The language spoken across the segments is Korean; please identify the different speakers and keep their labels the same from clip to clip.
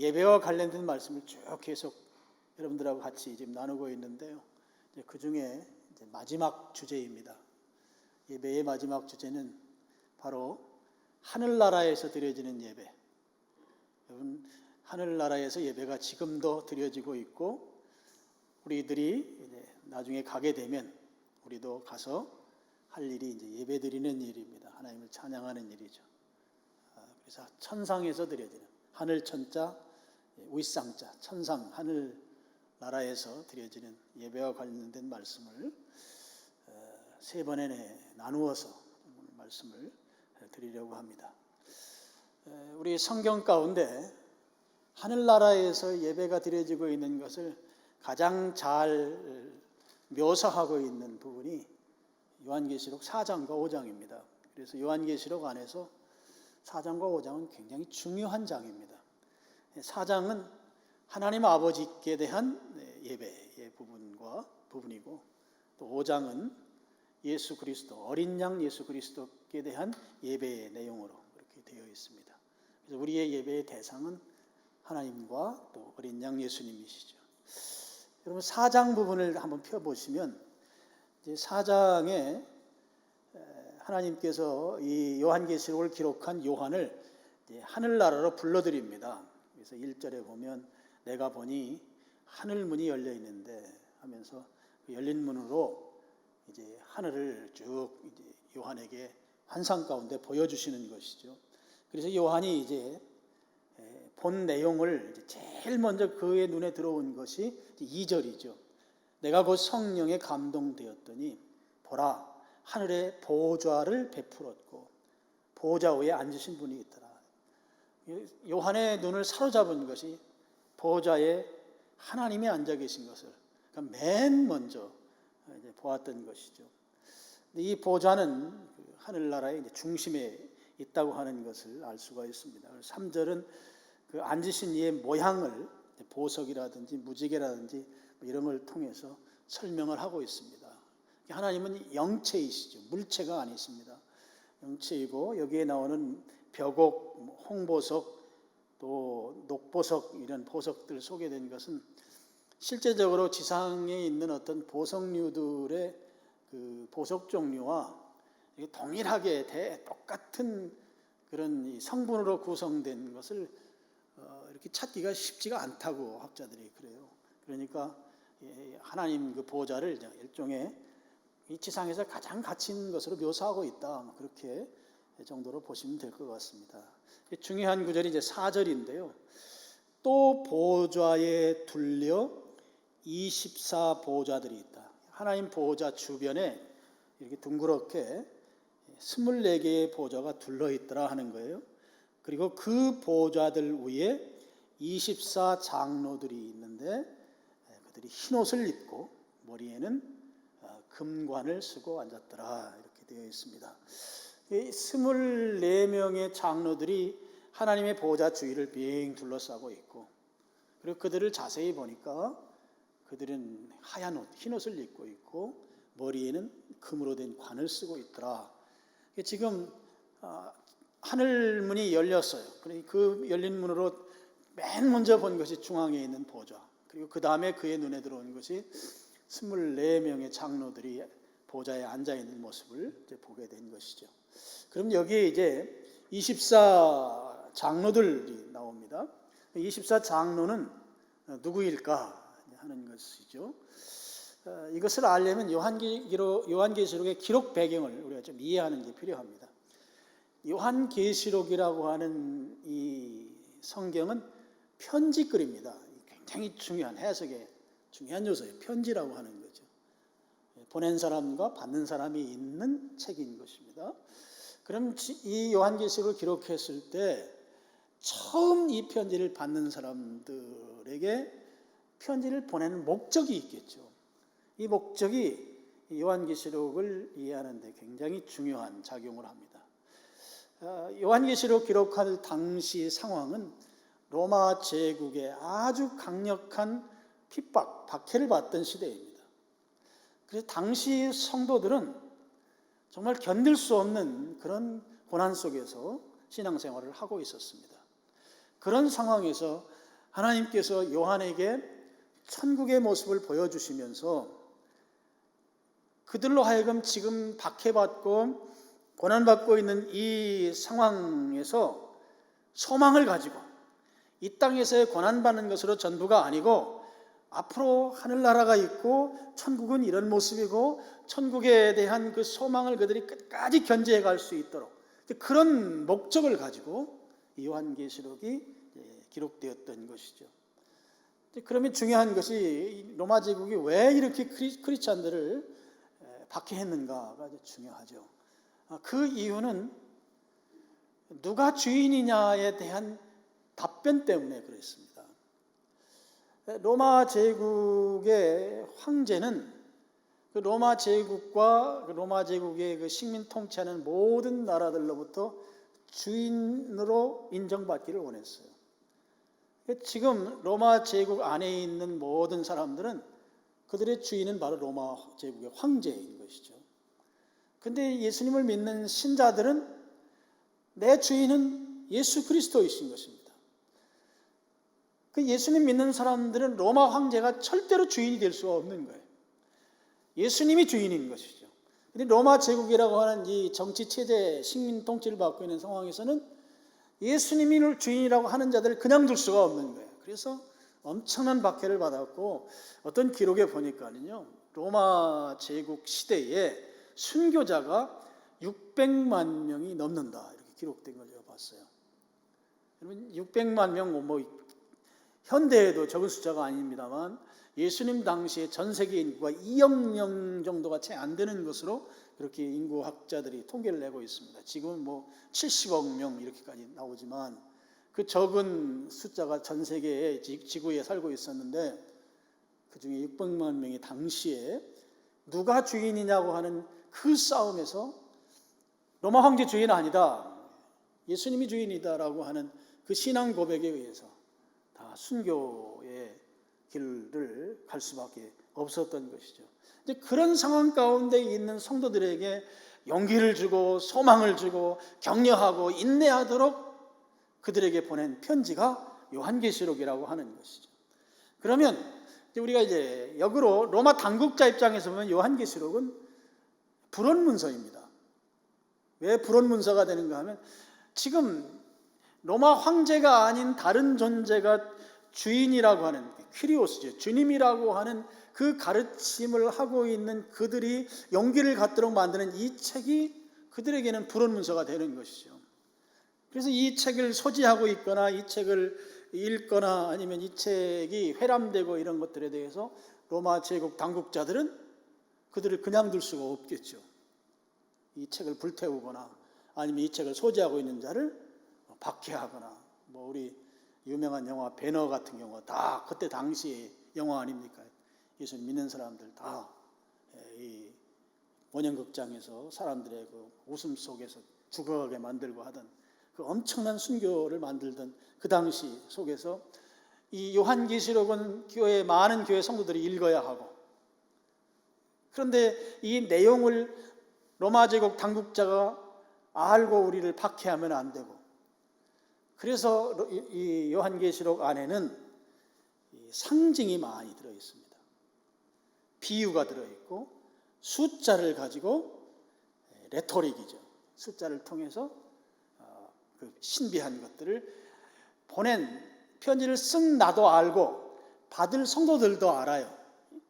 Speaker 1: 예배와 관련된 말씀을 쭉 계속 여러분들하고 같이 지금 나누고 있는데요. 그 중에 마지막 주제입니다. 예배의 마지막 주제는 바로 하늘나라에서 드려지는 예배. 여러분, 하늘나라에서 예배가 지금도 드려지고 있고, 우리들이 이제 나중에 가게 되면 우리도 가서 할 일이 이제 예배 드리는 일입니다. 하나님을 찬양하는 일이죠. 그래서 천상에서 드려지는, 하늘 천자, 윗상자, 천상, 하늘 나라에서 드려지는 예배와 관련된 말씀을 세 번에 나누어서 말씀을 드리려고 합니다. 우리 성경 가운데 하늘나라에서 예배가 드려지고 있는 것을 가장 잘 묘사하고 있는 부분이 요한계시록 4장과 5장입니다. 그래서 요한계시록 안에서 4장과 5장은 굉장히 중요한 장입니다. 4장은 하나님 아버지께 대한 예배의 부분이고, 또 5장은 예수 그리스도, 어린 양 예수 그리스도께 대한 예배의 내용으로 그렇게 되어 있습니다. 그래서 우리의 예배의 대상은 하나님과 또 어린 양 예수님이시죠. 여러분, 4장 부분을 한번 펴보시면, 이제 4장에 하나님께서 이 요한계시록을 기록한 요한을 하늘나라로 불러드립니다. 그래서 1절에 보면 내가 보니 하늘문이 열려 있는데 하면서 그 열린 문으로 이제 하늘을 쭉 이제 요한에게 환상 가운데 보여주시는 것이죠. 그래서 요한이 이제 본 내용을 제일 먼저 그의 눈에 들어온 것이 2절이죠. 내가 곧 성령에 감동되었더니 보라, 하늘에 보좌를 베풀었고 보좌 위에 앉으신 분이 있더라. 요한의 눈을 사로잡은 것이 보좌에 하나님이 앉아 계신 것을 그러니까 맨 먼저 이제 보았던 것이죠. 이 보좌는 하늘나라의 중심에 있다고 하는 것을 알 수가 있습니다. 3절은 그 앉으신 이의 모양을 보석이라든지 무지개라든지 이런 걸 통해서 설명을 하고 있습니다. 하나님은 영체이시죠. 물체가 아니십니다. 영체이고 여기에 나오는 벽옥, 홍보석, 또 녹보석 이런 보석들 소개된 것은 실제적으로 지상에 있는 어떤 보석류들의 그 보석 종류와 동일하게 똑같은 그런 성분으로 구성된 것을 이렇게 찾기가 쉽지가 않다고 학자들이 그래요. 그러니까 하나님 그 보좌를 일종의 이 지상에서 가장 가치 있는 것으로 묘사하고 있다. 그렇게 정도로 보시면 될 것 같습니다. 중요한 구절이 이제 4절인데요. 또 보좌에 둘려 24보좌들이 있다. 하나님 보좌 주변에 이렇게 둥그렇게 24개의 보좌가 둘러있더라 하는 거예요. 그리고 그 보좌들 위에 24장로들이 있는데 그들이 흰옷을 입고 머리에는 금관을 쓰고 앉았더라 이렇게 되어 있습니다. 24명의 장로들이 하나님의 보좌 주위를 빙 둘러싸고 있고, 그리고 그들을 자세히 보니까 그들은 하얀 옷, 흰 옷을 입고 있고 머리에는 금으로 된 관을 쓰고 있더라. 지금 하늘문이 열렸어요. 그 열린 문으로 맨 먼저 본 것이 중앙에 있는 보좌, 그리고 그 다음에 그의 눈에 들어온 것이 24명의 장로들이 보좌에 앉아있는 모습을 이제 보게 된 것이죠. 그럼 여기에 이제 24장로들이 나옵니다. 24장로는 누구일까 하는 것이죠. 이것을 알려면 요한계시록의 기록 배경을 우리가 좀 이해하는 게 필요합니다. 요한계시록이라고 하는 이 성경은 편지글입니다. 굉장히 중요한 해석의 중요한 요소예요. 편지라고 하는 거죠. 보낸 사람과 받는 사람이 있는 책인 것입니다. 그럼 이 요한계시록을 기록했을 때 처음 이 편지를 받는 사람들에게 편지를 보내는 목적이 있겠죠. 이 목적이 요한계시록을 이해하는 데 굉장히 중요한 작용을 합니다. 요한계시록 기록할 당시 상황은 로마 제국의 아주 강력한 핍박, 박해를 받던 시대입니다. 그래서 당시 성도들은 정말 견딜 수 없는 그런 고난 속에서 신앙생활을 하고 있었습니다. 그런 상황에서 하나님께서 요한에게 천국의 모습을 보여주시면서 그들로 하여금 지금 박해받고 고난받고 있는 이 상황에서 소망을 가지고 이 땅에서의 고난받는 것으로 전부가 아니고 앞으로 하늘나라가 있고 천국은 이런 모습이고 천국에 대한 그 소망을 그들이 끝까지 견지해 갈 수 있도록 그런 목적을 가지고 이 요한계시록이 기록되었던 것이죠. 그러면 중요한 것이 로마 제국이 왜 이렇게 크리스찬들을 박해했는가가 중요하죠. 그 이유는 누가 주인이냐에 대한 답변 때문에 그랬습니다. 로마 제국의 황제는 그 로마 제국과 그 로마 제국의 그 식민 통치하는 모든 나라들로부터 주인으로 인정받기를 원했어요. 지금 로마 제국 안에 있는 모든 사람들은 그들의 주인은 바로 로마 제국의 황제인 것이죠. 근데 예수님을 믿는 신자들은 내 주인은 예수 그리스도이신 것입니다. 그 예수님 믿는 사람들은 로마 황제가 절대로 주인이 될 수가 없는 거예요. 예수님이 주인인 것이죠. 근데 로마 제국이라고 하는 이 정치 체제, 식민 통치를 받고 있는 상황에서는 예수님을 주인이라고 하는 자들을 그냥 둘 수가 없는 거예요. 그래서 엄청난 박해를 받았고 어떤 기록에 보니까는요, 로마 제국 시대에 순교자가 600만 명이 넘는다 이렇게 기록된 걸 제가 봤어요. 여러분 600만 명 뭐 현대에도 적은 숫자가 아닙니다만 예수님 당시에 전 세계 인구가 2억 명 정도가 채 안 되는 것으로 그렇게 인구학자들이 통계를 내고 있습니다. 지금은 뭐 70억 명 이렇게까지 나오지만 그 적은 숫자가 전 세계의 지구에 살고 있었는데 그 중에 600만 명이 당시에 누가 주인이냐고 하는 그 싸움에서 로마 황제 주인은 아니다, 예수님이 주인이다라고 하는 그 신앙 고백에 의해서 다 순교의 길을 갈 수밖에 없었던 것이죠. 이제 그런 상황 가운데 있는 성도들에게 용기를 주고 소망을 주고 격려하고 인내하도록 그들에게 보낸 편지가 요한계시록이라고 하는 것이죠. 그러면 우리가 이제 역으로 로마 당국자 입장에서 보면 요한계시록은 불원문서입니다. 왜 불원문서가 되는가 하면 지금 로마 황제가 아닌 다른 존재가 주인이라고 하는 퀴리오스죠. 주님이라고 하는 그 가르침을 하고 있는 그들이 용기를 갖도록 만드는 이 책이 그들에게는 불원문서가 되는 것이죠. 그래서 이 책을 소지하고 있거나 이 책을 읽거나 아니면 이 책이 회람되고 이런 것들에 대해서 로마 제국 당국자들은 그들을 그냥 둘 수가 없겠죠. 이 책을 불태우거나 아니면 이 책을 소지하고 있는 자를 박해하거나, 뭐 우리 유명한 영화 배너 같은 경우 다 그때 당시의 영화 아닙니까? 예수님 믿는 사람들 다 이 원형극장에서 사람들의 그 웃음 속에서 죽어가게 만들고 하던 그 엄청난 순교를 만들던 그 당시 속에서 이 요한계시록은 많은 교회 성도들이 읽어야 하고, 그런데 이 내용을 로마 제국 당국자가 알고 우리를 박해하면 안 되고, 그래서 이 요한계시록 안에는 상징이 많이 들어 있습니다. 비유가 들어 있고 숫자를 가지고 레토릭이죠. 숫자를 통해서 그 신비한 것들을 보낸 편지를 쓴 나도 알고 받을 성도들도 알아요.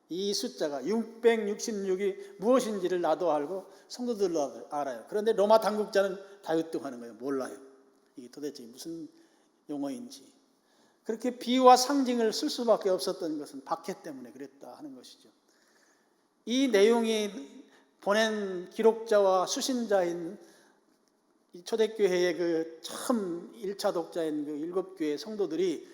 Speaker 1: 이 숫자가 666이 무엇인지를 나도 알고 성도들도 알아요. 그런데 로마 당국자는 다유뚱하는 거예요. 몰라요. 이게 도대체 무슨 용어인지. 그렇게 비유와 상징을 쓸 수밖에 없었던 것은 박해 때문에 그랬다 하는 것이죠. 이 내용이 보낸 기록자와 수신자인 초대교회의 그 처음 1차 독자인 그 7교회 성도들이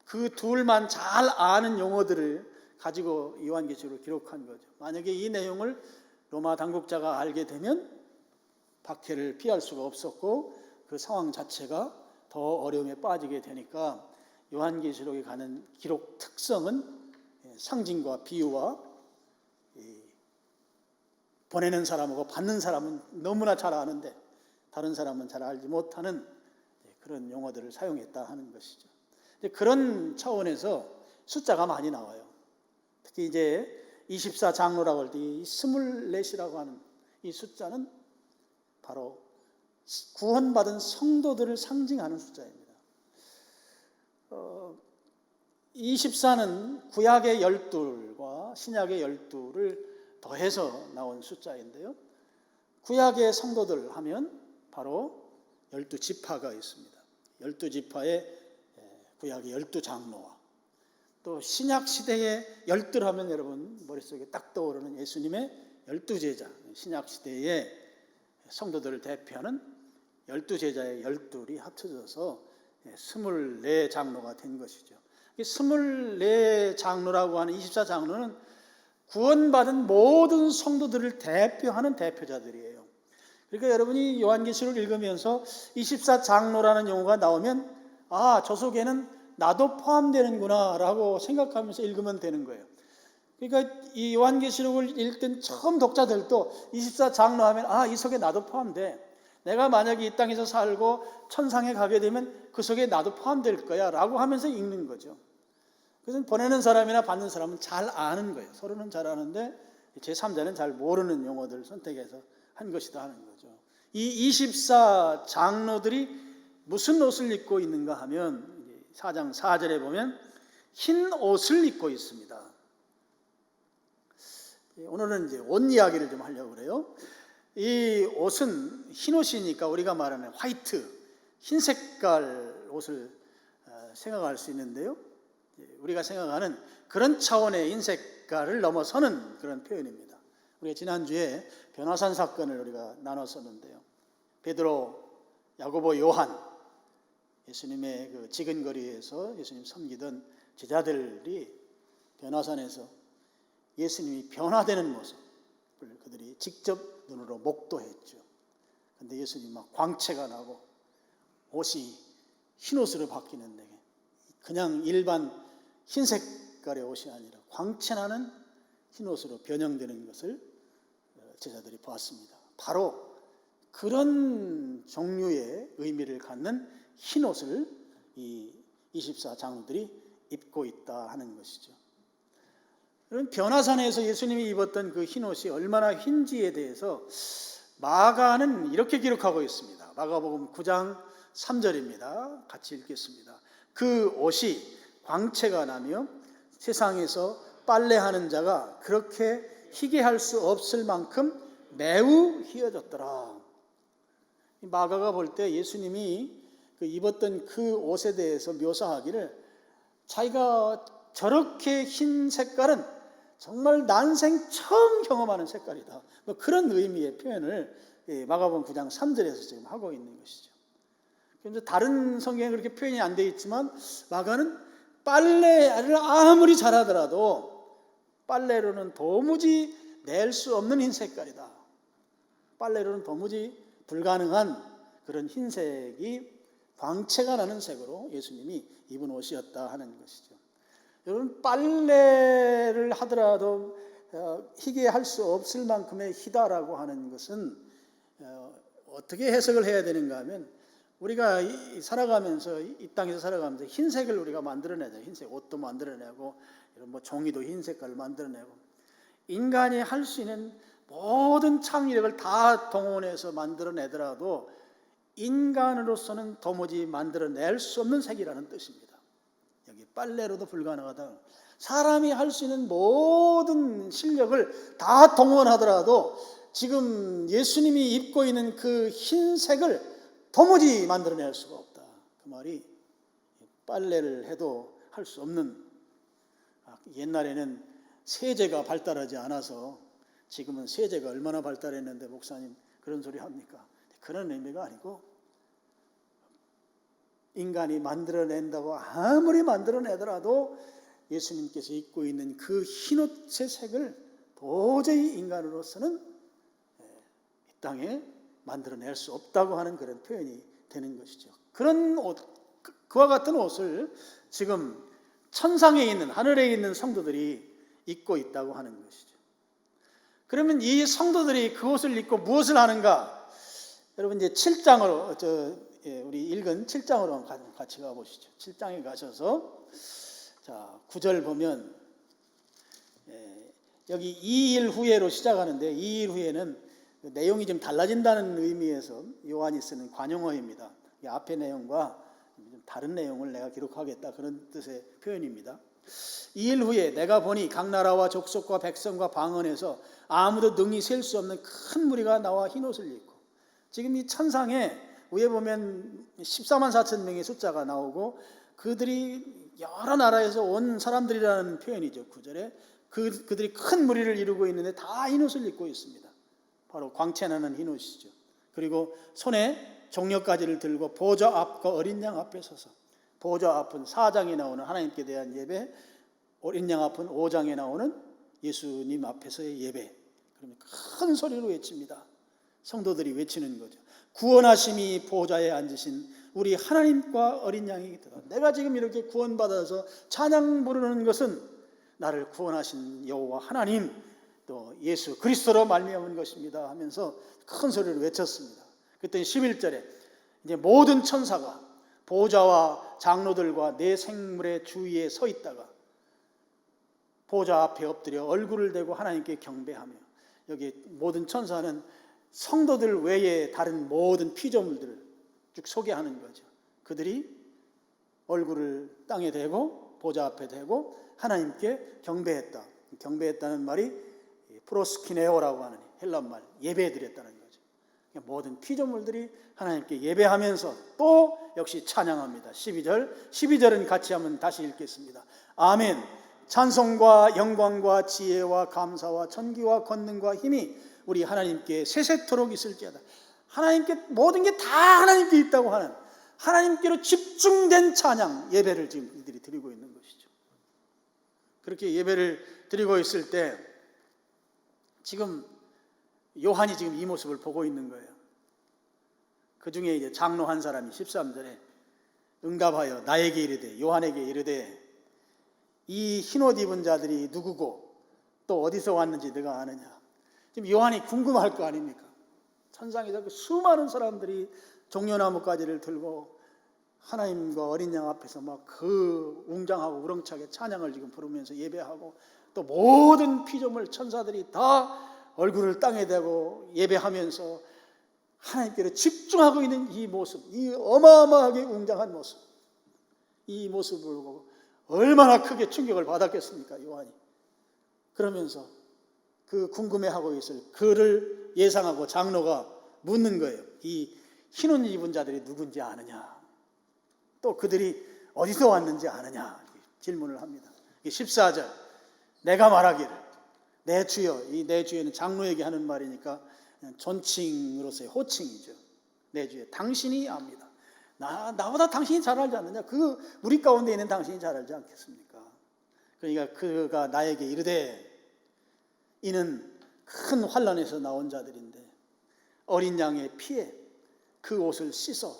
Speaker 1: 그 둘만 잘 아는 용어들을 가지고 요한계시록을 기록한 거죠. 만약에 이 내용을 로마 당국자가 알게 되면 박해를 피할 수가 없었고 그 상황 자체가 더 어려움에 빠지게 되니까 요한계시록에 가는 기록 특성은 상징과 비유와 보내는 사람하고 받는 사람은 너무나 잘 아는데 다른 사람은 잘 알지 못하는 그런 용어들을 사용했다 하는 것이죠. 그런 차원에서 숫자가 많이 나와요. 특히 이제 24장로라고 할 때 이 24이라고 하는 이 숫자는 바로 구원받은 성도들을 상징하는 숫자입니다. 24는 구약의 12과 신약의 12를 더해서 나온 숫자인데요. 구약의 성도들 하면 바로 12지파가 있습니다. 12지파의 구약의 12장로와 또 신약 시대의 12 하면 여러분 머릿속에 딱 떠오르는 예수님의 12제자, 신약 시대의 성도들을 대표하는 12제자의 12이 합쳐져서 24장로가 된 것이죠. 24장로라고 하는 24장로는 구원받은 모든 성도들을 대표하는 대표자들이에요. 그러니까 여러분이 요한계시록을 읽으면서 24장로라는 용어가 나오면 저 속에는 나도 포함되는구나 라고 생각하면서 읽으면 되는 거예요. 그러니까 이 요한계시록을 읽던 처음 독자들도 24장로 하면 이 속에 나도 포함돼. 내가 만약에 이 땅에서 살고 천상에 가게 되면 그 속에 나도 포함될 거야 라고 하면서 읽는 거죠. 그래서 보내는 사람이나 받는 사람은 잘 아는 거예요. 서로는 잘 아는데 제3자는 잘 모르는 용어들을 선택해서 한 것이다 하는 거죠. 이 24장로들이 무슨 옷을 입고 있는가 하면 4장 4절에 보면 흰 옷을 입고 있습니다. 오늘은 이제 옷 이야기를 좀 하려고 그래요. 이 옷은 흰 옷이니까 우리가 말하는 화이트, 흰 색깔 옷을 생각할 수 있는데요. 우리가 생각하는 그런 차원의 흰 색깔을 넘어서는 그런 표현입니다. 우리가 지난주에 변화산 사건을 우리가 나눴었는데요. 베드로, 야고보, 요한, 예수님의 그 지근거리에서 예수님 섬기던 제자들이 변화산에서 예수님이 변화되는 모습을 그들이 직접 눈으로 목도했죠. 그런데 예수님이 막 광채가 나고 옷이 흰 옷으로 바뀌는데 그냥 일반 흰 색깔의 옷이 아니라 광채나는 흰 옷으로 변형되는 것을 제자들이 보았습니다. 바로 그런 종류의 의미를 갖는 흰 옷을 이 24장로들이 입고 있다 하는 것이죠. 그럼 변화산에서 예수님이 입었던 그 흰 옷이 얼마나 흰지에 대해서 마가는 이렇게 기록하고 있습니다. 마가복음 9장 3절입니다. 같이 읽겠습니다. 그 옷이 광채가 나며 세상에서 빨래하는 자가 그렇게 희게 할 수 없을 만큼 매우 희어졌더라. 마가가 볼 때 예수님이 입었던 그 옷에 대해서 묘사하기를 자기가 저렇게 흰 색깔은 정말 난생 처음 경험하는 색깔이다. 그런 의미의 표현을 마가복음 9장 3절에서 지금 하고 있는 것이죠. 그런데 다른 성경에 그렇게 표현이 안 되어 있지만 마가는 빨래를 아무리 잘하더라도 빨래로는 도무지 낼 수 없는 흰 색깔이다. 빨래로는 도무지 불가능한 그런 흰색이 광채가 나는 색으로 예수님이 입은 옷이었다 하는 것이죠. 여러분 빨래를 하더라도 희게 할 수 없을 만큼의 희다라고 하는 것은 어떻게 해석을 해야 되는가 하면 우리가 살아가면서 이 땅에서 살아가면서 흰색을 우리가 만들어내자. 흰색 옷도 만들어내고 이런 종이도 흰 색깔을 만들어내고 인간이 할 수 있는 모든 창의력을 다 동원해서 만들어내더라도 인간으로서는 도무지 만들어낼 수 없는 색이라는 뜻입니다. 여기 빨래로도 불가능하다. 사람이 할 수 있는 모든 실력을 다 동원하더라도 지금 예수님이 입고 있는 그 흰색을 도무지 만들어낼 수가 없다. 그 말이 빨래를 해도 할 수 없는, 옛날에는 세제가 발달하지 않아서 지금은 세제가 얼마나 발달했는데 목사님 그런 소리 합니까? 그런 의미가 아니고 인간이 만들어낸다고 아무리 만들어내더라도 예수님께서 입고 있는 그 흰옷의 색을 도저히 인간으로서는 이 땅에 만들어낼 수 없다고 하는 그런 표현이 되는 것이죠. 그런 옷, 그와 같은 옷을 지금 천상에 있는, 하늘에 있는 성도들이 입고 있다고 하는 것이죠. 그러면 이 성도들이 그 옷을 입고 무엇을 하는가? 여러분 이제 7장으로 우리 읽은 7장으로 같이 가보시죠. 7장에 가셔서 자 9절 보면 여기 2일 후에로 시작하는데 2일 후에는 내용이 좀 달라진다는 의미에서 요한이 쓰는 관용어입니다. 앞의 내용과 다른 내용을 내가 기록하겠다 그런 뜻의 표현입니다. 2일 후에 내가 보니 각 나라와 족속과 백성과 방언에서 아무도 능히 셀 수 없는 큰 무리가 나와 흰옷을 입고, 지금 이 천상에 위에 보면 14만 4천 명의 숫자가 나오고 그들이 여러 나라에서 온 사람들이라는 표현이죠. 9절에 그들이 큰 무리를 이루고 있는데 다 흰옷을 입고 있습니다. 바로 광채나는 흰옷이죠. 그리고 손에 종려가지를 들고 보좌 앞과 어린 양 앞에 서서, 보좌 앞은 4장에 나오는 하나님께 대한 예배, 어린 양 앞은 5장에 나오는 예수님 앞에서의 예배. 그러면 큰 소리로 외칩니다. 성도들이 외치는 거죠. 구원하심이 보좌에 앉으신 우리 하나님과 어린 양이 있다. 내가 지금 이렇게 구원받아서 찬양 부르는 것은 나를 구원하신 여호와 하나님, 또 예수 그리스도로 말미암은 것입니다 하면서 큰 소리로 외쳤습니다. 그때 11절에 이제 모든 천사가 보좌와 장로들과 네 생물의 주위에 서 있다가 보좌 앞에 엎드려 얼굴을 대고 하나님께 경배하며, 여기 모든 천사는 성도들 외에 다른 모든 피조물들을 쭉 소개하는 거죠. 그들이 얼굴을 땅에 대고 보좌 앞에 대고 하나님께 경배했다. 경배했다는 말이 프로스키네오라고 하는 헬란말, 예배드렸다는 거죠. 모든 피조물들이 하나님께 예배하면서 또 역시 찬양합니다. 12절은 같이 한번 다시 읽겠습니다. 아멘. 찬송과 영광과 지혜와 감사와 천기와 권능과 힘이 우리 하나님께 세세토록 있을지어다. 하나님께 모든 게 다 하나님께 있다고 하는 하나님께로 집중된 찬양, 예배를 지금 이들이 드리고 있는 것이죠. 그렇게 예배를 드리고 있을 때 지금 요한이 지금 이 모습을 보고 있는 거예요. 그 중에 이제 장로 한 사람이 13절에 응답하여 나에게 이르되, 요한에게 이르되, 이 흰옷 입은 자들이 누구고 또 어디서 왔는지 너가 아느냐. 지금 요한이 궁금할 거 아닙니까? 천상에서 그 수많은 사람들이 종려나무가지를 들고 하나님과 어린 양 앞에서 막 그 웅장하고 우렁차게 찬양을 지금 부르면서 예배하고, 또 모든 피조물 천사들이 다 얼굴을 땅에 대고 예배하면서 하나님께로 집중하고 있는 이 모습, 이 어마어마하게 웅장한 모습, 이 모습을 보고 얼마나 크게 충격을 받았겠습니까, 요한이. 그러면서 그 궁금해하고 있을 그를 예상하고 장로가 묻는 거예요. 이 흰옷 입은 자들이 누군지 아느냐, 또 그들이 어디서 왔는지 아느냐 질문을 합니다. 14절 내가 말하기를, 내 주여, 이 내 주여는 장로에게 하는 말이니까 존칭으로서의 호칭이죠. 내 주여, 당신이 압니다. 나보다 당신이 잘 알지 않느냐? 그 우리 가운데 있는 당신이 잘 알지 않겠습니까? 그러니까 그가 나에게 이르되, 이는 큰 환난에서 나온 자들인데 어린 양의 피에 그 옷을 씻어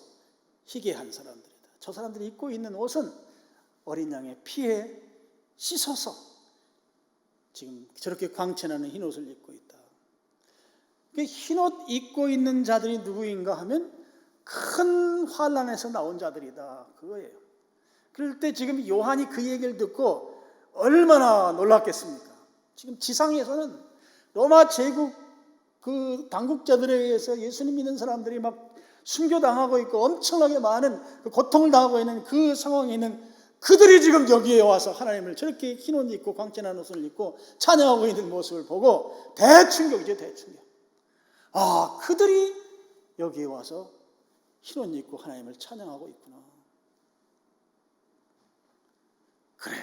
Speaker 1: 희게 한 사람들이다. 저 사람들이 입고 있는 옷은 어린 양의 피에 씻어서 지금 저렇게 광채나는 흰옷을 입고 있다. 흰옷 입고 있는 자들이 누구인가 하면 큰 환난에서 나온 자들이다, 그거예요. 그럴 때 지금 요한이 그 얘기를 듣고 얼마나 놀랐겠습니까? 지금 지상에서는 로마 제국 그 당국자들에 의해서 예수님 믿는 사람들이 막 순교당하고 있고 엄청나게 많은 그 고통을 당하고 있는 그 상황에 있는 그들이 지금 여기에 와서 하나님을 저렇게 흰옷 입고 광채난 옷을 입고 찬양하고 있는 모습을 보고 대충격이죠, 대충격. 아, 그들이 여기에 와서 흰옷 입고 하나님을 찬양하고 있구나. 그래,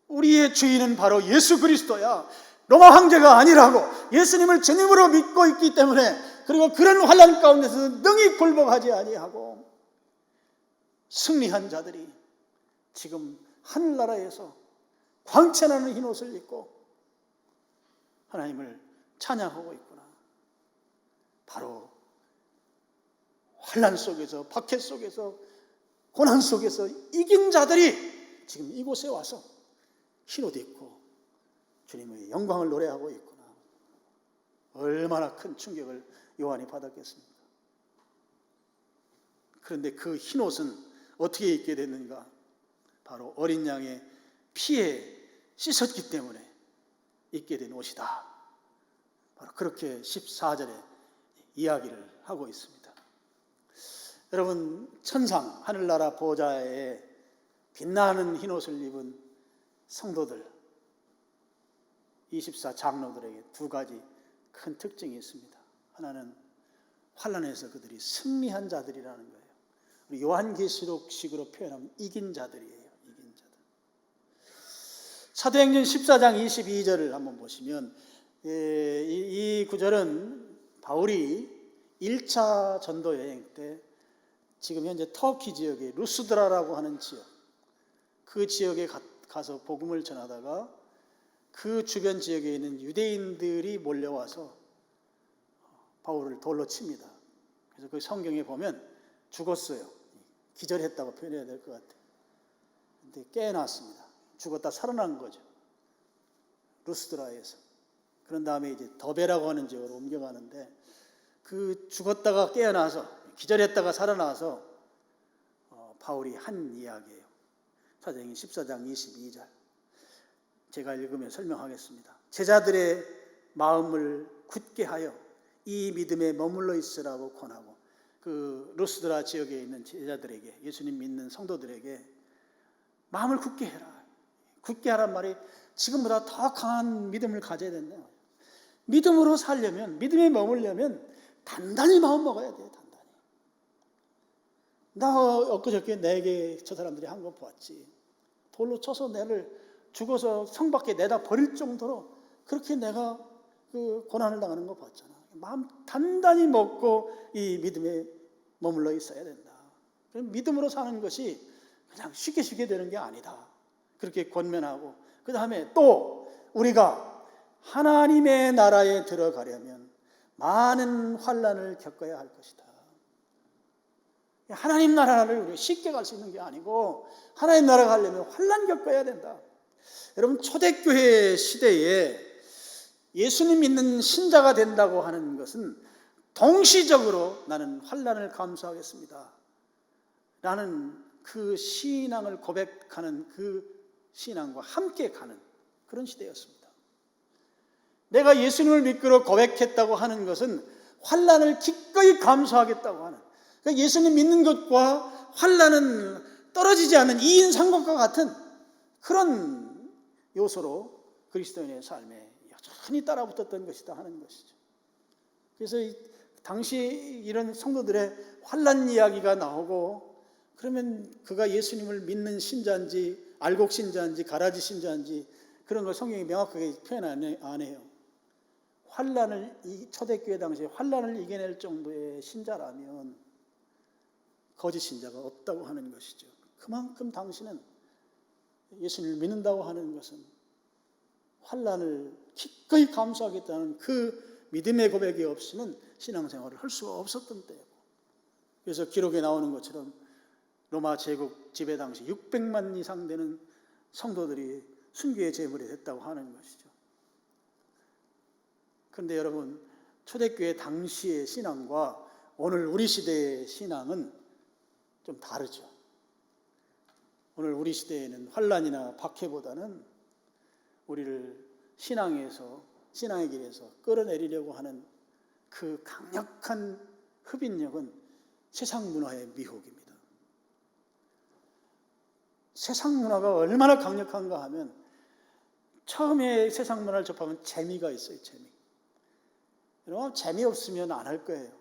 Speaker 1: 우리의 주인은 바로 예수 그리스도야. 로마 황제가 아니라고 예수님을 주님으로 믿고 있기 때문에, 그리고 그런 환난 가운데서 능히 굴복하지 아니하고 승리한 자들이 지금 하늘나라에서 광채나는 흰옷을 입고 하나님을 찬양하고 있구나. 바로 환난 속에서, 박해 속에서, 고난 속에서 이긴 자들이 지금 이곳에 와서 흰옷 입고 주님의 영광을 노래하고 있구나. 얼마나 큰 충격을 요한이 받았겠습니까? 그런데 그 흰옷은 어떻게 입게 됐는가? 바로 어린 양의 피에 씻었기 때문에 입게 된 옷이다. 바로 그렇게 14절에 이야기를 하고 있습니다. 여러분, 천상 하늘나라 보좌에 빛나는 흰옷을 입은 성도들, 24 장로들에게 두 가지 큰 특징이 있습니다. 하나는 환난에서 그들이 승리한 자들이라는 거예요. 우리 요한계시록식으로 표현하면 이긴 자들이에요. 이긴 자들. 사도행전 14장 22절을 한번 보시면 이 구절은 바울이 1차 전도 여행 때 지금 현재 터키 지역의 루스드라라고 하는 지역, 그 지역에 가서 복음을 전하다가 그 주변 지역에 있는 유대인들이 몰려와서 바울을 돌로 칩니다. 그래서 그 성경에 보면 죽었어요. 기절했다고 표현해야 될 것 같아요. 근데 깨어났습니다. 죽었다 살아난 거죠. 루스드라에서. 그런 다음에 이제 더베라고 하는 지역으로 옮겨가는데 그 죽었다가 깨어나서 기절했다가 살아나서 바울이 한 이야기예요. 사도행전 14장 22절. 제가 읽으면 설명하겠습니다. 제자들의 마음을 굳게 하여 이 믿음에 머물러 있으라고 권하고, 그 루스드라 지역에 있는 제자들에게, 예수님 믿는 성도들에게 마음을 굳게 해라. 굳게 하란 말이 지금보다 더 강한 믿음을 가져야 된다. 믿음으로 살려면, 믿음에 머물려면 단단히 마음 먹어야 돼요. 단단히. 나 엊그저께 내게 저 사람들이 한 거 보았지. 돌로 쳐서 내를 죽어서 성 밖에 내다 버릴 정도로 그렇게 내가 그 고난을 당하는 거 봤잖아. 마음 단단히 먹고 이 믿음에 머물러 있어야 된다. 믿음으로 사는 것이 그냥 쉽게 되는 게 아니다. 그렇게 권면하고, 그 다음에 또 우리가 하나님의 나라에 들어가려면 많은 환난을 겪어야 할 것이다. 하나님 나라를 우리가 쉽게 갈 수 있는 게 아니고 하나님 나라 가려면 환난 겪어야 된다. 여러분, 초대교회 시대에 예수님 믿는 신자가 된다고 하는 것은 동시적으로 나는 환난을 감수하겠습니다 라는 그 신앙을 고백하는 그 신앙과 함께 가는 그런 시대였습니다. 내가 예수님을 믿고 고백했다고 하는 것은 환난을 기꺼이 감수하겠다고 하는, 그러니까 예수님 믿는 것과 환난은 떨어지지 않는 2인 삼각과 같은 그런 요소로 그리스도인의 삶에 여전히 따라붙었던 것이다 하는 것이죠. 그래서 당시 이런 성도들의 환난 이야기가 나오고, 그러면 그가 예수님을 믿는 신자인지 알곡 신자인지 가라지 신자인지 그런 걸 성경이 명확하게 표현 안 해요. 환난을, 이 초대교회 당시에 환난을 이겨낼 정도의 신자라면 거짓 신자가 없다고 하는 것이죠. 그만큼 당신은 예수님을 믿는다고 하는 것은 환난을 기꺼이 감수하겠다는 그 믿음의 고백이 없이는 신앙생활을 할 수가 없었던 때고, 그래서 기록에 나오는 것처럼 로마 제국 지배 당시 600만 이상 되는 성도들이 순교의 제물이 됐다고 하는 것이죠. 그런데 여러분, 초대교회 당시의 신앙과 오늘 우리 시대의 신앙은 좀 다르죠. 오늘 우리 시대에는 환난이나 박해보다는 우리를 신앙의 길에서 끌어내리려고 하는 그 강력한 흡인력은 세상 문화의 미혹입니다. 세상 문화가 얼마나 강력한가 하면, 처음에 세상 문화를 접하면 재미가 있어요. 여러분, 재미없으면 안 할 거예요.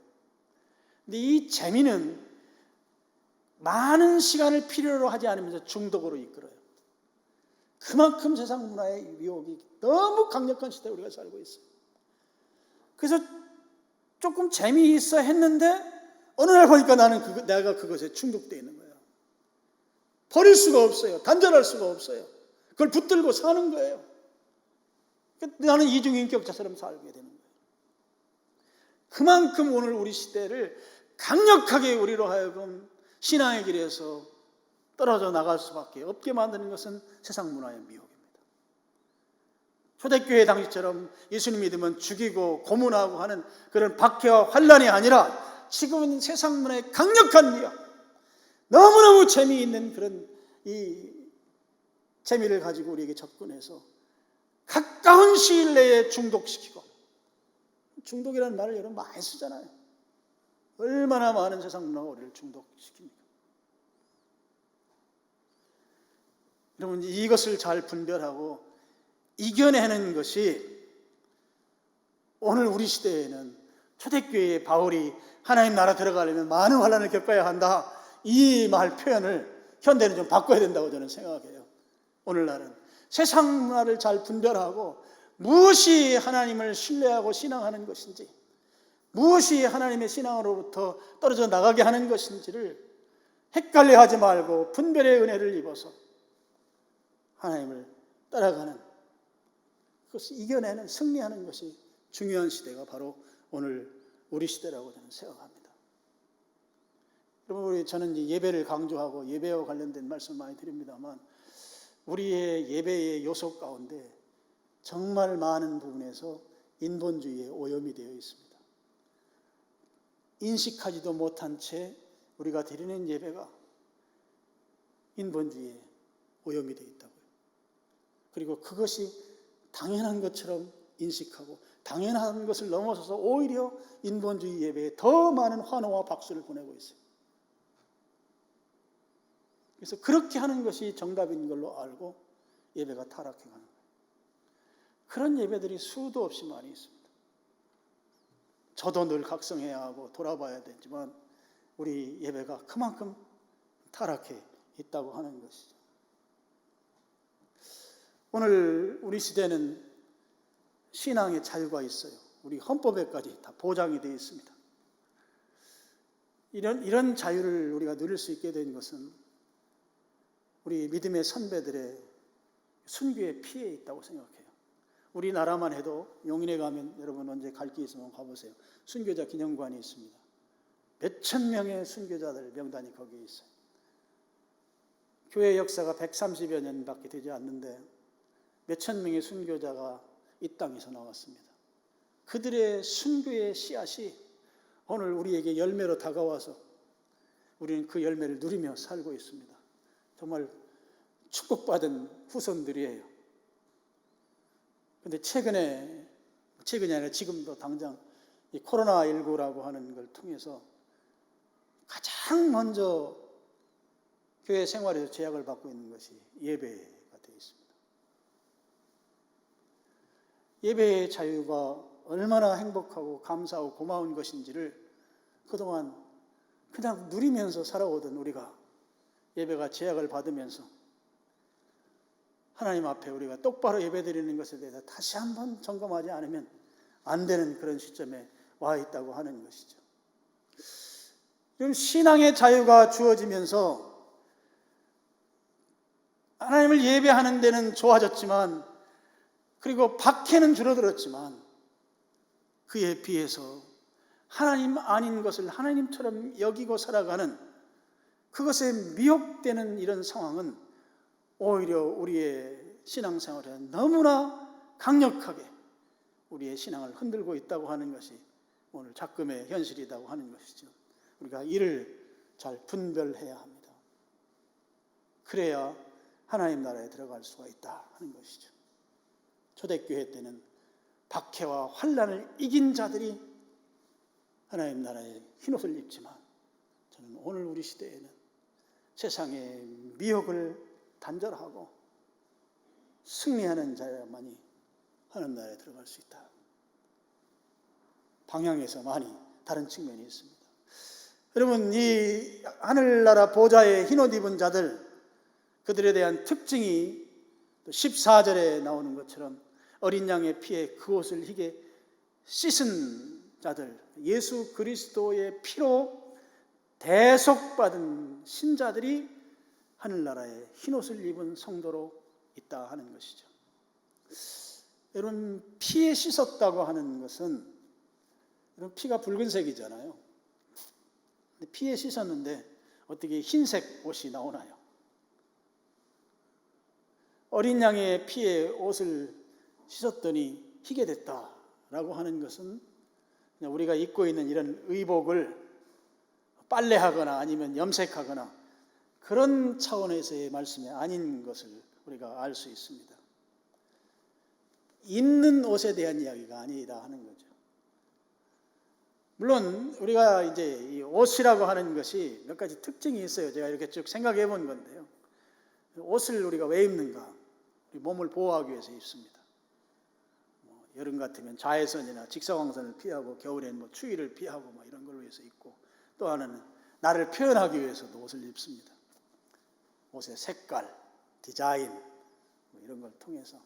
Speaker 1: 근데 이 재미는 많은 시간을 필요로 하지 않으면서 중독으로 이끌어요. 그만큼 세상 문화의 미혹이 너무 강력한 시대에 우리가 살고 있어요. 그래서 조금 재미있어 했는데 어느 날 보니까 내가 그것에 중독되어 있는 거예요. 버릴 수가 없어요. 단절할 수가 없어요. 그걸 붙들고 사는 거예요. 나는 이중인격자처럼 살게 되는 거예요. 그만큼 오늘 우리 시대를 강력하게 우리로 하여금 신앙의 길에서 떨어져 나갈 수밖에 없게 만드는 것은 세상 문화의 미혹입니다. 초대교회 당시처럼 예수님 믿으면 죽이고 고문하고 하는 그런 박해와 환난이 아니라 지금은 세상 문화의 강력한 미혹, 너무너무 재미있는 그런 이 재미를 가지고 우리에게 접근해서 가까운 시일 내에 중독시키고, 중독이라는 말을 여러분 많이 쓰잖아요. 얼마나 많은 세상 문화가 우리를 중독시킵니까? 여러분, 이것을 잘 분별하고 이겨내는 것이 오늘 우리 시대에는 초대교회의 바울이 하나님 나라 들어가려면 많은 환난을 겪어야 한다, 이 말 표현을 현대는 좀 바꿔야 된다고 저는 생각해요. 오늘날은 세상 문화를 잘 분별하고 무엇이 하나님을 신뢰하고 신앙하는 것인지, 무엇이 하나님의 신앙으로부터 떨어져 나가게 하는 것인지를 헷갈려 하지 말고 분별의 은혜를 입어서 하나님을 따라가는, 그것을 이겨내는, 승리하는 것이 중요한 시대가 바로 오늘 우리 시대라고 저는 생각합니다. 여러분, 저는 예배를 강조하고 예배와 관련된 말씀 많이 드립니다만, 우리의 예배의 요소 가운데 정말 많은 부분에서 인본주의에 오염이 되어 있습니다. 인식하지도 못한 채 우리가 드리는 예배가 인본주의에 오염이 되어 있다고요. 그리고 그것이 당연한 것처럼 인식하고 당연한 것을 넘어서서 오히려 인본주의 예배에 더 많은 환호와 박수를 보내고 있어요. 그래서 그렇게 하는 것이 정답인 걸로 알고 예배가 타락해 가는 거예요. 그런 예배들이 수도 없이 많이 있습니다. 저도 늘 각성해야 하고 돌아봐야 되지만 우리 예배가 그만큼 타락해 있다고 하는 것이죠. 오늘 우리 시대는 신앙의 자유가 있어요. 우리 헌법에까지 다 보장이 되어 있습니다. 이런 자유를 우리가 누릴 수 있게 된 것은 우리 믿음의 선배들의 순교의 피해에 있다고 생각해요. 우리나라만 해도 용인에 가면, 여러분 언제 갈 게 있으면 가보세요. 순교자 기념관이 있습니다. 몇천 명의 순교자들 명단이 거기에 있어요. 교회 역사가 130여 년밖에 되지 않는데 몇천 명의 순교자가 이 땅에서 나왔습니다. 그들의 순교의 씨앗이 오늘 우리에게 열매로 다가와서 우리는 그 열매를 누리며 살고 있습니다. 정말 축복받은 후손들이에요. 그런데 최근이 아니라 지금도 당장 이 코로나19라고 하는 걸 통해서 가장 먼저 교회 생활에서 제약을 받고 있는 것이 예배가 되어 있습니다. 예배의 자유가 얼마나 행복하고 감사하고 고마운 것인지를 그동안 그냥 누리면서 살아오던 우리가 예배가 제약을 받으면서 하나님 앞에 우리가 똑바로 예배드리는 것에 대해서 다시 한번 점검하지 않으면 안 되는 그런 시점에 와 있다고 하는 것이죠. 신앙의 자유가 주어지면서 하나님을 예배하는 데는 좋아졌지만, 그리고 박해는 줄어들었지만, 그에 비해서 하나님 아닌 것을 하나님처럼 여기고 살아가는, 그것에 미혹되는 이런 상황은 오히려 우리의 신앙생활에 너무나 강력하게 우리의 신앙을 흔들고 있다고 하는 것이 오늘 작금의 현실이라고 하는 것이죠. 우리가 이를 잘 분별해야 합니다. 그래야 하나님 나라에 들어갈 수가 있다 하는 것이죠. 초대교회 때는 박해와 환난을 이긴 자들이 하나님 나라에 흰옷을 입지만, 저는 오늘 우리 시대에는 세상의 미혹을 단절하고 승리하는 자야만이 하나님 나라에 들어갈 수 있다. 방향에서 많이 다른 측면이 있습니다. 여러분, 이 하늘나라 보좌에 흰옷 입은 자들, 그들에 대한 특징이 14절에 나오는 것처럼 어린 양의 피에 그 옷을 희게 씻은 자들, 예수 그리스도의 피로 대속받은 신자들이 하늘나라에 흰옷을 입은 성도로 있다 하는 것이죠. 여러분, 피에 씻었다고 하는 것은, 여러분, 피가 붉은색이잖아요. 피에 씻었는데 어떻게 흰색 옷이 나오나요? 어린 양의 피에 옷을 씻었더니 희게 됐다라고 하는 것은 우리가 입고 있는 이런 의복을 빨래하거나 아니면 염색하거나 그런 차원에서의 말씀이 아닌 것을 우리가 알 수 있습니다. 입는 옷에 대한 이야기가 아니다 하는 거죠. 물론 우리가 이제 이 옷이라고 하는 것이 몇 가지 특징이 있어요. 제가 이렇게 쭉 생각해 본 건데요. 옷을 우리가 왜 입는가? 우리 몸을 보호하기 위해서 입습니다. 여름 같으면 자외선이나 직사광선을 피하고, 겨울에는 추위를 피하고 이런 걸 위해서 입고, 또 하나는 나를 표현하기 위해서도 옷을 입습니다. 옷의 색깔, 디자인 이런 걸 통해서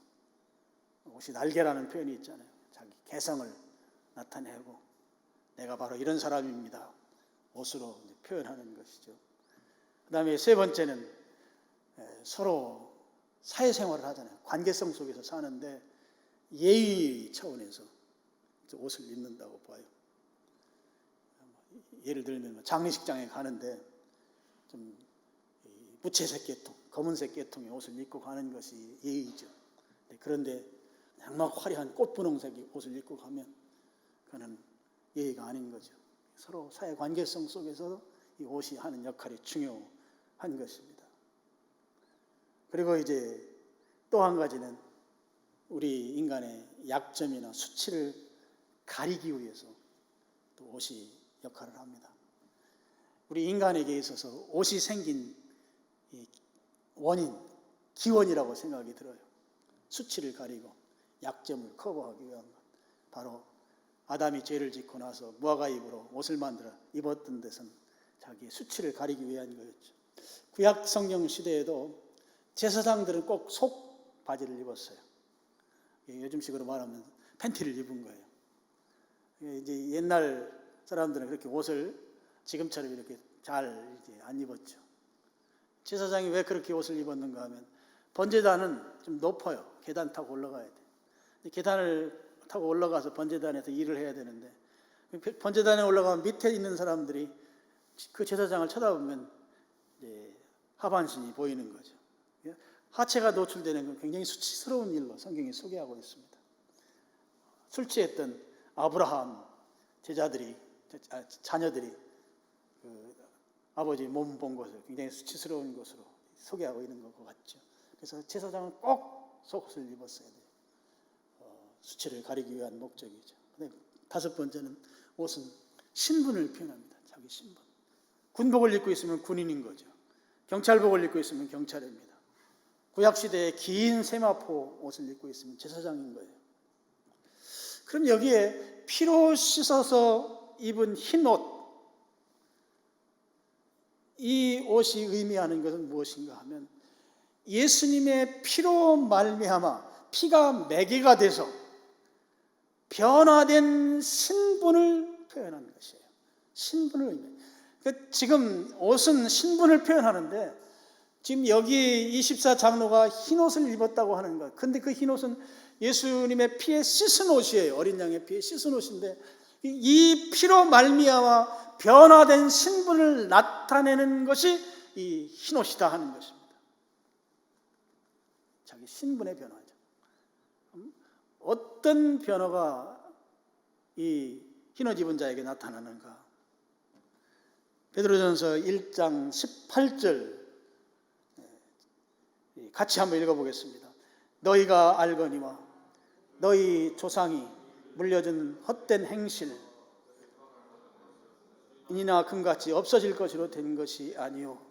Speaker 1: 옷이 날개라는 표현이 있잖아요. 자기 개성을 나타내고 내가 바로 이런 사람입니다. 옷으로 표현하는 것이죠. 그 다음에 세 번째는 서로 사회생활을 하잖아요. 관계성 속에서 사는데 예의 차원에서 옷을 입는다고 봐요. 예를 들면 장례식장에 가는데 좀 무채색 계통, 검은색 계통의 옷을 입고 가는 것이 예의죠. 그런데 막 화려한 꽃분홍색 옷을 입고 가면 그는 예의가 아닌 거죠. 서로 사회 관계성 속에서 이 옷이 하는 역할이 중요한 것입니다. 그리고 이제 또 한 가지는 우리 인간의 약점이나 수치를 가리기 위해서 또 옷이 역할을 합니다. 우리 인간에게 있어서 옷이 생긴 원인, 기원이라고 생각이 들어요. 수치를 가리고 약점을 커버하기 위한 것. 바로 아담이 죄를 짓고 나서 무화과 잎으로 옷을 만들어 입었던 데서는 자기의 수치를 가리기 위한 거였죠. 구약 성경 시대에도 제사장들은 꼭 속 바지를 입었어요. 요즘식으로 말하면 팬티를 입은 거예요. 이제 옛날 사람들은 그렇게 옷을 지금처럼 이렇게 잘 이제 안 입었죠. 제사장이 왜 그렇게 옷을 입었는가 하면 번제단은 좀 높아요. 계단 타고 올라가야 돼. 계단을 타고 올라가서 번제단에서 일을 해야 되는데 번제단에 올라가면 밑에 있는 사람들이 그 제사장을 쳐다보면 이제 하반신이 보이는 거죠. 하체가 노출되는 건 굉장히 수치스러운 일로 성경이 소개하고 있습니다. 술 취했던 아브라함 자녀들이 그 아버지 몸 본 것을 굉장히 수치스러운 것으로 소개하고 있는 것 같죠. 그래서 제사장은 꼭 속옷을 입었어야 돼요. 수치를 가리기 위한 목적이죠. 근데 다섯 번째는 옷은 신분을 표현합니다. 자기 신분. 군복을 입고 있으면 군인인 거죠. 경찰복을 입고 있으면 경찰입니다. 구약시대에 긴 세마포 옷을 입고 있으면 제사장인 거예요. 그럼 여기에 피로 씻어서 입은 흰 옷, 이 옷이 의미하는 것은 무엇인가 하면 예수님의 피로 말미암아 피가 매개가 돼서 변화된 신분을 표현하는 것이에요. 신분을 의미해요. 그러니까 지금 옷은 신분을 표현하는데 지금 여기 24장로가 흰옷을 입었다고 하는 거예요. 근데 그 흰옷은 예수님의 피에 씻은 옷이에요. 어린 양의 피에 씻은 옷인데 이 피로 말미암아 변화된 신분을 나타내는 것이 이 흰옷이다 하는 것입니다. 자기 신분의 변화죠. 어떤 변화가 이 흰옷 입은 자에게 나타나는가? 베드로전서 1장 18절 같이 한번 읽어보겠습니다. 너희가 알거니와 너희 조상이 물려준 헛된 행실 인이나 금같이 없어질 것으로 된 것이 아니요.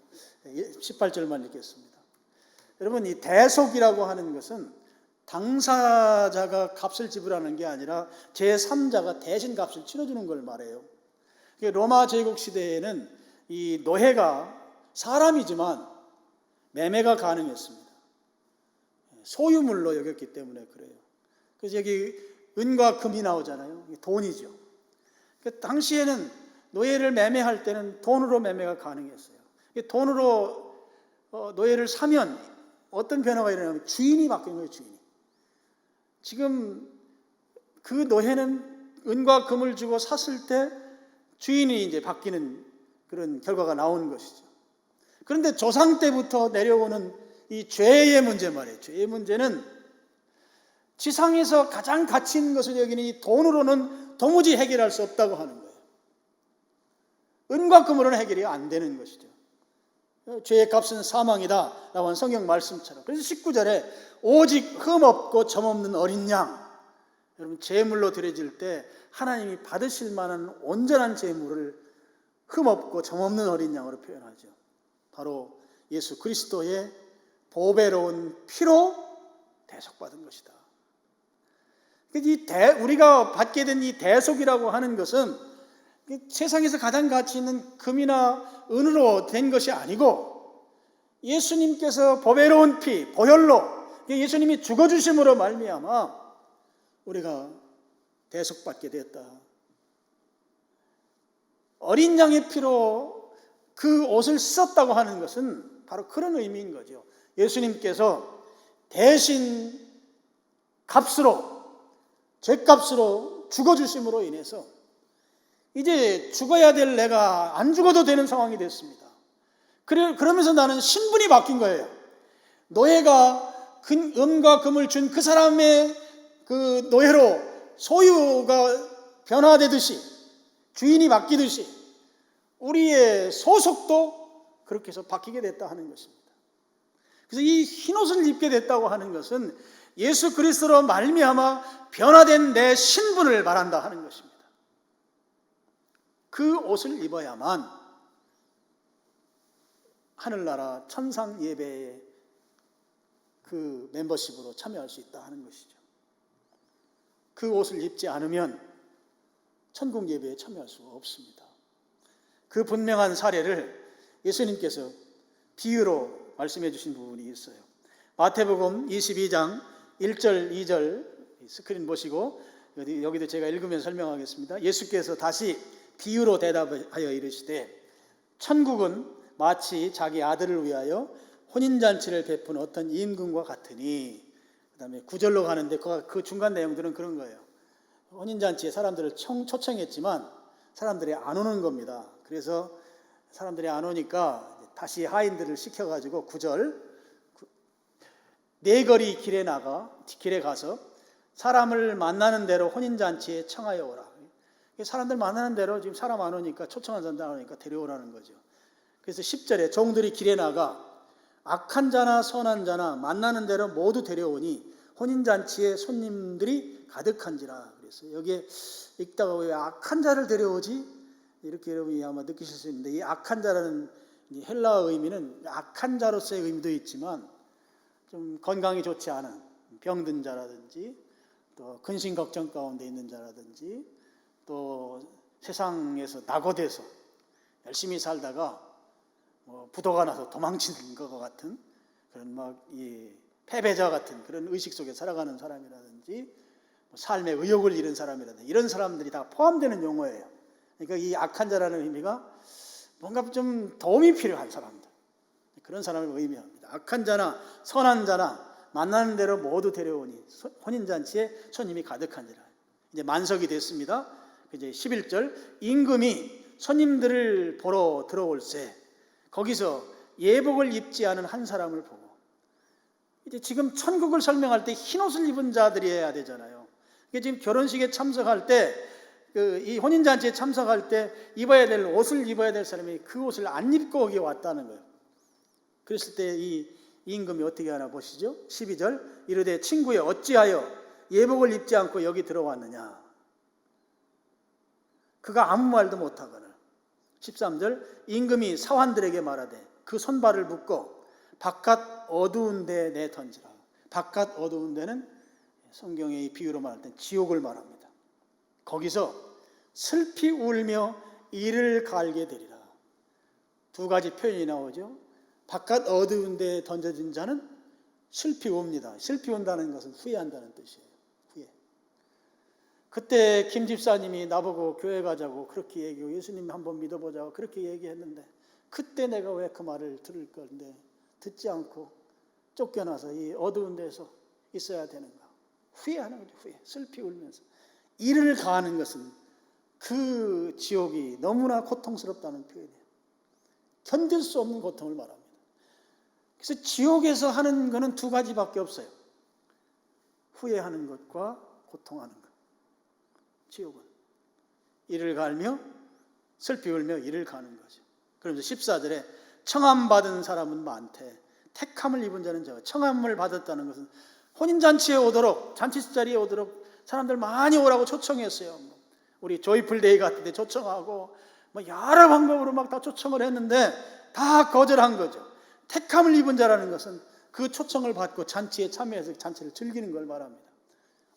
Speaker 1: 18절만 읽겠습니다. 여러분, 이 대속이라고 하는 것은 당사자가 값을 지불하는 게 아니라 제3자가 대신 값을 치러주는 걸 말해요. 로마 제국 시대에는 이 노예가 사람이지만 매매가 가능했습니다. 소유물로 여겼기 때문에 그래요. 그래서 여기 은과 금이 나오잖아요. 돈이죠. 당시에는 노예를 매매할 때는 돈으로 매매가 가능했어요. 돈으로 노예를 사면 어떤 변화가 일어나면 주인이 바뀌는 거예요. 주인이. 지금 그 노예는 은과 금을 주고 샀을 때 주인이 이제 바뀌는 그런 결과가 나오는 것이죠. 그런데 조상 때부터 내려오는 이 죄의 문제 말이에요. 죄의 문제는 지상에서 가장 가치 있는 것을 여기는 이 돈으로는 도무지 해결할 수 없다고 하는 거예요. 은과 금으로는 해결이 안 되는 것이죠. 죄의 값은 사망이다 라고 하는 성경 말씀처럼. 그래서 19절에 오직 흠없고 점없는 어린 양, 여러분 제물로 드려질 때 하나님이 받으실 만한 온전한 제물을 흠없고 점없는 어린 양으로 표현하죠. 바로 예수 그리스도의 보배로운 피로 대속받은 것이다. 우리가 받게 된 이 대속이라고 하는 것은 세상에서 가장 가치 있는 금이나 은으로 된 것이 아니고 예수님께서 보배로운 피, 보혈로 예수님이 죽어주심으로 말미암아 우리가 대속받게 되었다. 어린 양의 피로 그 옷을 씻었다고 하는 것은 바로 그런 의미인 거죠. 예수님께서 대신 값으로, 죄값으로 죽어주심으로 인해서 이제 죽어야 될 내가 안 죽어도 되는 상황이 됐습니다. 그러면서 나는 신분이 바뀐 거예요. 노예가 은과 금을 준 그 사람의 그 노예로 소유가 변화되듯이, 주인이 바뀌듯이 우리의 소속도 그렇게 해서 바뀌게 됐다 하는 것입니다. 그래서 이 흰옷을 입게 됐다고 하는 것은 예수 그리스도로 말미암아 변화된 내 신분을 말한다 하는 것입니다. 그 옷을 입어야만 하늘나라 천상 예배의 그 멤버십으로 참여할 수 있다 하는 것이죠. 그 옷을 입지 않으면 천국 예배에 참여할 수가 없습니다. 그 분명한 사례를 예수님께서 비유로 말씀해 주신 부분이 있어요. 마태복음 22장 1절 2절 스크린 보시고 여기도 제가 읽으면서 설명하겠습니다. 예수께서 다시 비유로 대답하여 이르시되 천국은 마치 자기 아들을 위하여 혼인잔치를 베푼 어떤 임금과 같으니, 그 다음에 9절로 가는데 그 중간 내용들은 그런 거예요. 혼인잔치에 사람들을 초청했지만 사람들이 안 오는 겁니다. 그래서 사람들이 안 오니까 다시 하인들을 시켜가지고 9절 네 거리 길에 가서 사람을 만나는 대로 혼인잔치에 청하여 오라. 사람들 만나는 대로 지금 사람 안 오니까, 초청한 사람 안 오니까 데려오라는 거죠. 그래서 10절에 종들이 길에 나가 악한 자나 선한 자나 만나는 대로 모두 데려오니 혼인잔치에 손님들이 가득한지라. 그래서 여기에 읽다가 왜 악한 자를 데려오지? 이렇게 여러분이 아마 느끼실 수 있는데, 이 악한 자라는 헬라어 의미는 악한 자로서의 의미도 있지만 좀 건강이 좋지 않은 병든 자라든지, 또 근심 걱정 가운데 있는 자라든지, 또 세상에서 낙오돼서 열심히 살다가 부도가 나서 도망치는 것과 같은 그런 패배자 같은 그런 의식 속에 살아가는 사람이라든지, 삶의 의욕을 잃은 사람이라든지, 이런 사람들이 다 포함되는 용어예요. 그러니까 이 악한 자라는 의미가 뭔가 좀 도움이 필요한 사람들, 그런 사람을 의미합니다. 악한 자나 선한 자나 만나는 대로 모두 데려오니 혼인잔치에 손님이 가득한지라. 이제 만석이 됐습니다. 이제 11절 임금이 손님들을 보러 들어올세 거기서 예복을 입지 않은 한 사람을 보고, 이제 지금 천국을 설명할 때 흰옷을 입은 자들이 해야 되잖아요. 이게 지금 결혼식에 참석할 때, 이 혼인잔치에 참석할 때 입어야 될 옷을 입어야 될 사람이 그 옷을 안 입고 거기에 왔다는 거예요. 그랬을 때 이 임금이 어떻게 하나 보시죠. 12절 이르되 친구여 어찌하여 예복을 입지 않고 여기 들어왔느냐. 그가 아무 말도 못하거늘. 13절 임금이 사환들에게 말하되 그 손발을 묶고 바깥 어두운 데 내던지라. 바깥 어두운 데는 성경의 비유로 말할 때 지옥을 말합니다. 거기서 슬피 울며 이를 갈게 되리라. 두 가지 표현이 나오죠. 바깥 어두운 데에 던져진 자는 슬피 웁니다. 슬피 운다는 것은 후회한다는 뜻이에요. 후회. 그때 김 집사님이 나보고 교회 가자고 그렇게 얘기하고 예수님 한번 믿어보자고 그렇게 얘기했는데, 그때 내가 왜 그 말을 들을 건데 듣지 않고 쫓겨나서 이 어두운 데서 있어야 되는가. 후회하는 거죠. 후회. 슬피 울면서. 이를 가하는 것은 그 지옥이 너무나 고통스럽다는 표현이에요. 견딜 수 없는 고통을 말합니다. 그래서 지옥에서 하는 것은 두 가지밖에 없어요. 후회하는 것과 고통하는 것. 지옥은 이를 갈며 슬피 울며 이를 가는 거죠. 그러면서 14절에 청함 받은 사람은 많대. 택함을 입은 자는 적어. 청함을 받았다는 것은 혼인잔치에 오도록, 잔치자리에 오도록 사람들 많이 오라고 초청했어요. 우리 조이풀데이 같은 데 초청하고 여러 방법으로 막 다 초청을 했는데 다 거절한 거죠. 택함을 입은 자라는 것은 그 초청을 받고 잔치에 참여해서 잔치를 즐기는 걸 말합니다.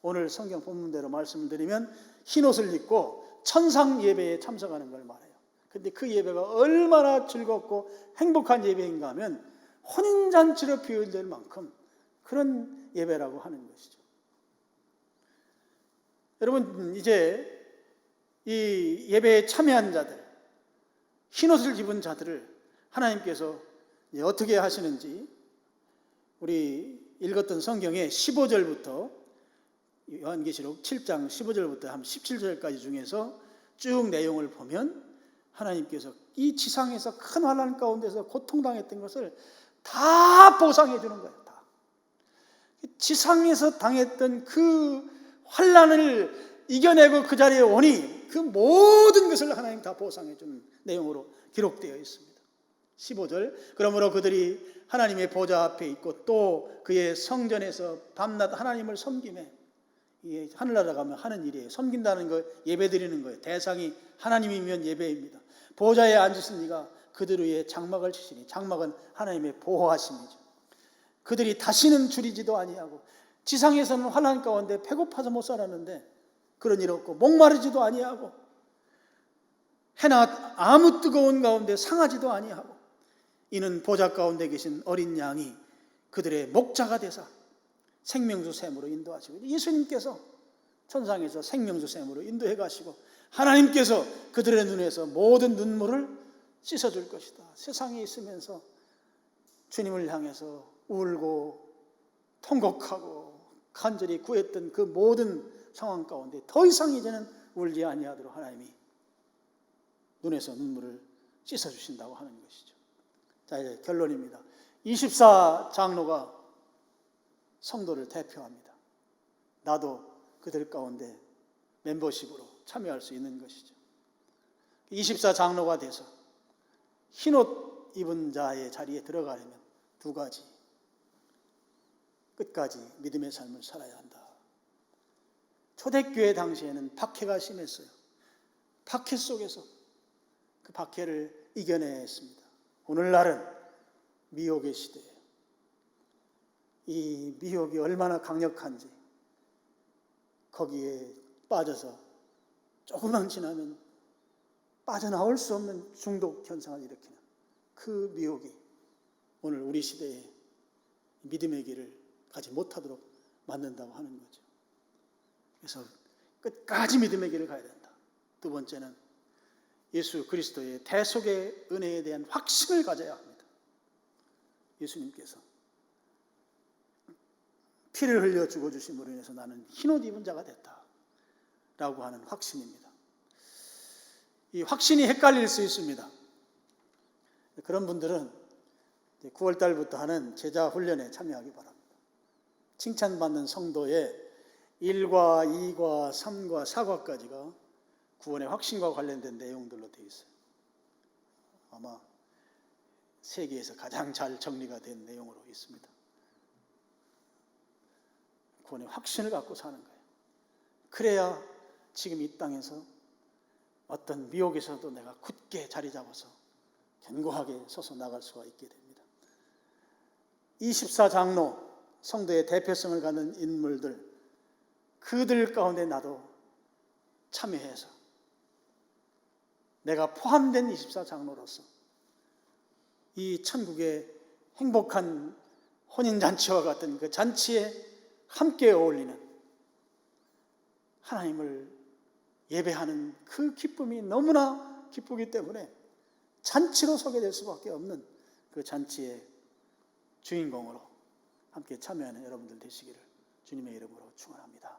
Speaker 1: 오늘 성경 본문대로 말씀을 드리면 흰옷을 입고 천상 예배에 참석하는 걸 말해요. 근데 그 예배가 얼마나 즐겁고 행복한 예배인가 하면 혼인잔치로 표현될 만큼 그런 예배라고 하는 것이죠. 여러분, 이제 이 예배에 참여한 자들, 흰옷을 입은 자들을 하나님께서 어떻게 하시는지 우리 읽었던 성경의 15절부터 요한계시록 7장 15절부터 한 17절까지 중에서 쭉 내용을 보면 하나님께서 이 지상에서 큰 환난 가운데서 고통당했던 것을 다 보상해 주는 거예요. 다. 지상에서 당했던 그 환난을 이겨내고 그 자리에 오니 그 모든 것을 하나님 다 보상해 주는 내용으로 기록되어 있습니다. 15절, 그러므로 그들이 하나님의 보좌 앞에 있고 또 그의 성전에서 밤낮 하나님을 섬기매. 이게 하늘나라 가면 하는 일이에요. 섬긴다는 거, 예배 드리는 거예요. 대상이 하나님이면 예배입니다. 보좌에 앉으신 이가 그들 위에 장막을 치시니, 장막은 하나님의 보호하심이죠. 그들이 다시는 줄이지도 아니하고, 지상에서는 환난 가운데 배고파서 못 살았는데 그런 일 없고, 목마르지도 아니하고, 해나 아무 뜨거운 가운데 상하지도 아니하고, 이는 보좌 가운데 계신 어린 양이 그들의 목자가 되사 생명수 샘으로 인도하시고, 예수님께서 천상에서 생명수 샘으로 인도해 가시고 하나님께서 그들의 눈에서 모든 눈물을 씻어줄 것이다. 세상에 있으면서 주님을 향해서 울고 통곡하고 간절히 구했던 그 모든 상황 가운데 더 이상 이제는 울지 아니하도록 하나님이 눈에서 눈물을 씻어주신다고 하는 것이죠. 자, 이제 결론입니다. 24장로가 성도를 대표합니다. 나도 그들 가운데 멤버십으로 참여할 수 있는 것이죠. 24장로가 돼서 흰옷 입은 자의 자리에 들어가려면 두 가지, 끝까지 믿음의 삶을 살아야 한다. 초대교회 당시에는 박해가 심했어요. 박해 속에서 그 박해를 이겨냈습니다. 오늘날은 미혹의 시대예요. 이 미혹이 얼마나 강력한지 거기에 빠져서 조금만 지나면 빠져나올 수 없는 중독 현상을 일으키는 그 미혹이 오늘 우리 시대에 믿음의 길을 가지 못하도록 만든다고 하는 거죠. 그래서 끝까지 믿음의 길을 가야 된다. 두 번째는 예수 그리스도의 대속의 은혜에 대한 확신을 가져야 합니다. 예수님께서 피를 흘려 죽어주심으로 인해서 나는 흰옷 입은 자가 됐다 라고 하는 확신입니다. 이 확신이 헷갈릴 수 있습니다. 그런 분들은 9월달부터 하는 제자 훈련에 참여하기 바랍니다. 칭찬받는 성도의 1과 2과 3과 4과까지가 구원의 확신과 관련된 내용들로 되어 있어요. 아마 세계에서 가장 잘 정리가 된 내용으로 있습니다. 구원의 확신을 갖고 사는 거예요. 그래야 지금 이 땅에서 어떤 미혹에서도 내가 굳게 자리 잡아서 견고하게 서서 나갈 수가 있게 됩니다. 24장로, 성도의 대표성을 갖는 인물들, 그들 가운데 나도 참여해서 내가 포함된 24장로로서 이 천국의 행복한 혼인잔치와 같은 그 잔치에 함께 어울리는 하나님을 예배하는 그 기쁨이 너무나 기쁘기 때문에 잔치로 서게 될 수밖에 없는 그 잔치의 주인공으로 함께 참여하는 여러분들 되시기를 주님의 이름으로 축원합니다.